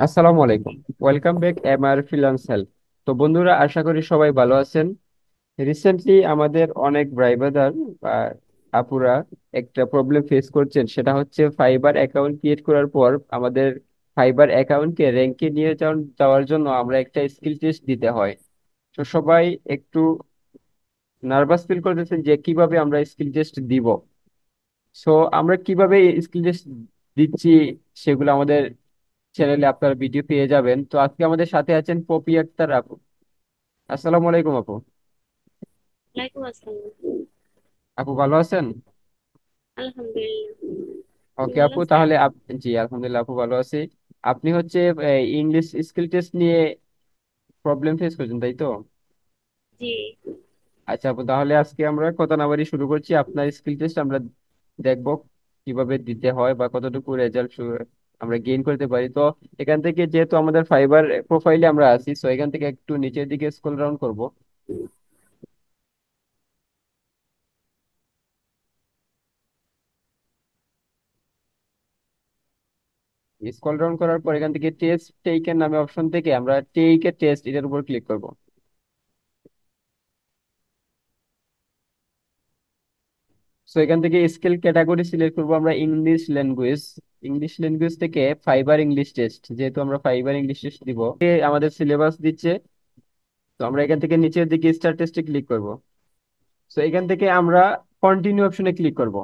আসসালামু আলাইকুম। Welcome back MR freelance help. তো বন্ধুরা, আশা করি সবাই ভালো আছেন। রিসেন্টলি আমাদের অনেক ভাই ব্রাদার বা আপুরা একটা প্রবলেম ফেস করছেন, সেটা হচ্ছে ফাইবার অ্যাকাউন্ট ক্রিয়েট করার পর আমাদের ফাইবার অ্যাকাউন্টকে র্যাঙ্কে নিয়ে যাওয়ার জন্য আমরা একটা স্কিল টেস্ট দিতে হয়। তো সবাই একটু নার্ভাস ফিল করতেছেন যে কিভাবে আমরা স্কিল টেস্ট দিব। সো আমরা কিভাবে স্কিল টেস্ট দিচ্ছি সেগুলো আমাদের চ্যানেলে আপনারা ভিডিও পেয়ে যাবেন। তো আজকে আমাদের সাথে আছেন পপি আক্তার আপু। আসসালামু আলাইকুম আপু। ওয়ালাইকুম আসসালাম। আপু ভালো আছেন? আলহামদুলিল্লাহ। আপনি ওকে ভালো আপু, আছেন? তাহলে জি আলহামদুলিল্লাহ আপু, ভালো আছি। আপনি হচ্ছে ইংলিশ স্কিল টেস্ট নিয়ে প্রবলেম ফেস করছেন, তাই তো? জি। আচ্ছা আপু, তাহলে আজকে আমরা কথা না বাড়িয়ে শুরু করছি। আপনার স্কিল টেস্ট আমরা দেখবো কিভাবে দিতে হয় বা কতটুকু রেজাল্ট আমরা গেইন করতে পারি। তো এখান থেকে যেহেতু আমাদের ফাইবার প্রোফাইলে আমরা আছি, সো এখান থেকে একটু নিচের দিকে স্ক্রল ডাউন করব। স্ক্রল ডাউন করার পর এখান থেকে টেস্ট টেকের নামে অপশন থেকে আমরা টেকের টেস্ট এটার উপর ক্লিক করব। সো এখান থেকে স্কিল ক্যাটাগরি সিলেক্ট করব আমরা ইংলিশ ল্যাঙ্গুয়েজ। ইংলিশ ল্যাঙ্গুয়েজ থেকে ফাইবার ইংলিশ টেস্ট, যেহেতু আমরা ফাইবার ইংলিশ টেস্ট দিব, আমাদের সিলেবাস দিচ্ছে। তো আমরা এখান থেকে নিচের দিকে স্টার্ট টেস্টে ক্লিক করব। সো এখান থেকে আমরা কন্টিনিউ অপশনে ক্লিক করব।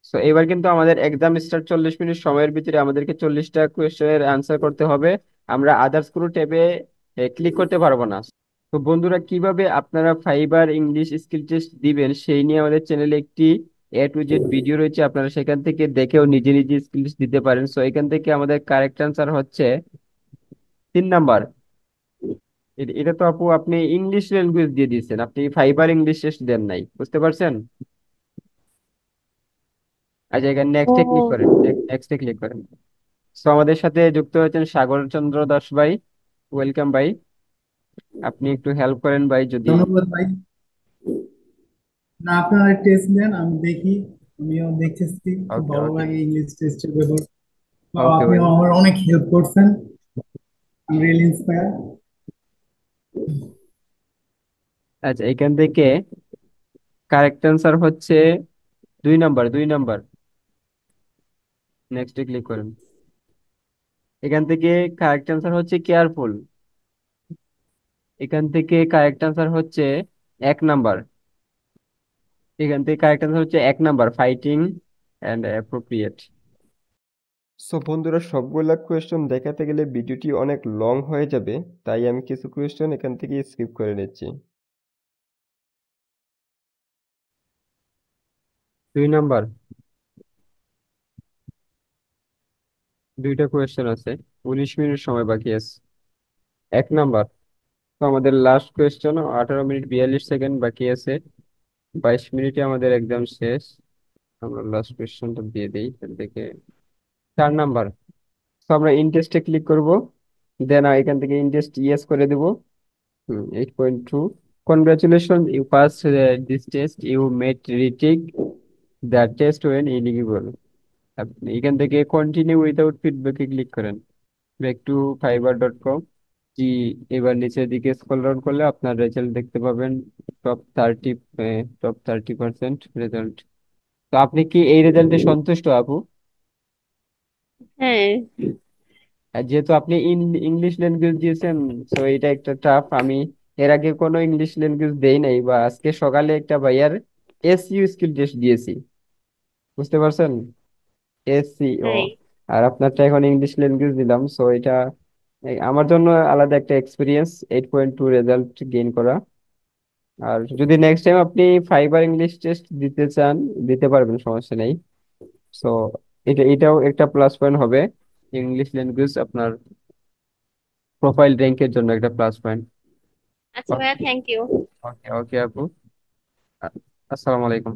সো এবার কিন্তু আমাদের এক্সাম স্টার্ট 40 মিনিট সময়ের ভিতরে আমাদেরকে 40টা কোয়েশ্চেনের আনসার করতে হবে। আমরা আদার্স কোনো ট্যাবে ক্লিক করতে পারবো না। তো বন্ধুরা, কিভাবে আপনারা ফাইবার ইংলিশ স্কিল টেস্ট দিবেন সেই নিয়ে আমাদের চ্যানেলে একটি A to Z ভিডিও রয়েছে, আপনারা সেখান থেকে দেখেও নিজে নিজে স্কিল টেস্ট দিতে পারেন। সো এখান থেকে আমাদের কারেক্ট আনসার হচ্ছে 3 নাম্বার। এটা তো আপু আপনি ইংলিশ ল্যাঙ্গুয়েজ দিয়ে দিয়েছেন, আপনি ফাইবার ইংলিশ টেস্ট দেন নাই, বুঝতে পারছেন? আচ্ছা, এখানে নেক্সটে ক্লিক করেন, ও, নেক্সটে ক্লিক করেন। সো আমাদের সাথে যুক্ত হয়েছেন সাগর চন্দ্র দাস ভাই। ওয়েলকাম ভাই। আপনি একটু হেল্প করেন ভাই যদি। ধন্যবাদ ভাই। না, আপনারা টেস্ট দেন, আমি দেখি। আমিও দেখতেছি, খুব ওকে ভালো ওকে। লাগে ইংলিশ টেস্টের ব্যাপার। তো ওকে ভাই। আপনিও আমার অনেক হেল্প করছেন। আমি রিয়েলি ইন্সপায়ার। আচ্ছা, এখান থেকে কারেক্ট অ্যান্সার হচ্ছে 2 নাম্বার, 2 নাম্বার। নেক্সটে ক্লিক করেন। এখান থেকে কারেক্ট অ্যান্সার হচ্ছে কেয়ারফুল। এখান থেকে কারেক্ট অ্যান্সার হচ্ছে 1 নাম্বার। এখান থেকে কারেক্ট অ্যান্সার হচ্ছে 1 number, fighting and appropriate. So বন্ধুরা, সবগুলা কোয়েশ্চেন দেখাতে গেলে ভিডিওটি অনেক লং হয়ে যাবে, তাই আমি কিছু কোয়েশ্চেন এখান থেকে স্কিপ করে নিচ্ছি। 2 নাম্বার, 2টা কোয়েশ্চেন আছে, 19 মিনিট সময় বাকি আছে। 1 নাম্বার। তো আমাদের লাস্ট কোয়েশ্চেন, 18 মিনিট 42 সেকেন্ড বাকি আছে। 22 মিনিটে আমাদের এক্সাম শেষ। আমরা লাস্ট কোয়েশ্চেনটা দিয়ে দিই এখান থেকে। 4 নাম্বার। তো আমরা ইন্টারেস্টে ক্লিক করব, দেন এখান থেকে ইন্টারেস্ট ইয়েস করে দেব। 8.2। Congratulation, you pass this test, you met retake the test when eligible. আপনি এখান থেকে কন্টিনিউ উইদাউট ফিডব্যাকে ক্লিক করেন। back to fiverr.com। জি, এবার নিচের দিকে স্ক্রল ডাউন করলে আপনার রেজাল্ট দেখতে পাবেন। Top 30, top 30% result. তো আপনি কি এই রেজাল্টে সন্তুষ্ট আপু? হ্যাঁ। আর যেহেতু আপনি ইংলিশ ল্যাঙ্গুয়েজ দিয়েছেন, তো এটা একটা টাফ। আমি এর আগে কোনো ইংলিশ ল্যাঙ্গুয়েজ দেই নাই, বা আজকে সকালে একটা ভাইয়ার SEO স্কিল টেস্ট দিয়েছি, বুঝতে পারছেন? SEO। তাই? আর আপনারটা এখন ইংলিশ ল্যাঙ্গুয়েজ দিলাম, সো এটা আমার জন্য আলাদা একটা এক্সপিরিয়েন্স, 8.2 রেজাল্ট গেইন করা। আর যদি নেক্সট টাইম আপনি ফাইবার ইংলিশ টেস্ট দিতে চান, দিতে পারবেন, সমস্যা নেই। সো এটাও একটা প্লাস পয়েন্ট হবে। ইংলিশ ল্যাঙ্গুয়েজ আপনার প্রোফাইল র্যাঙ্কের জন্য একটা প্লাস পয়েন্ট। আচ্ছা ভাইয়া, থ্যাংক ইউ। ওকে ওকে আপু। আসসালামু আলাইকুম।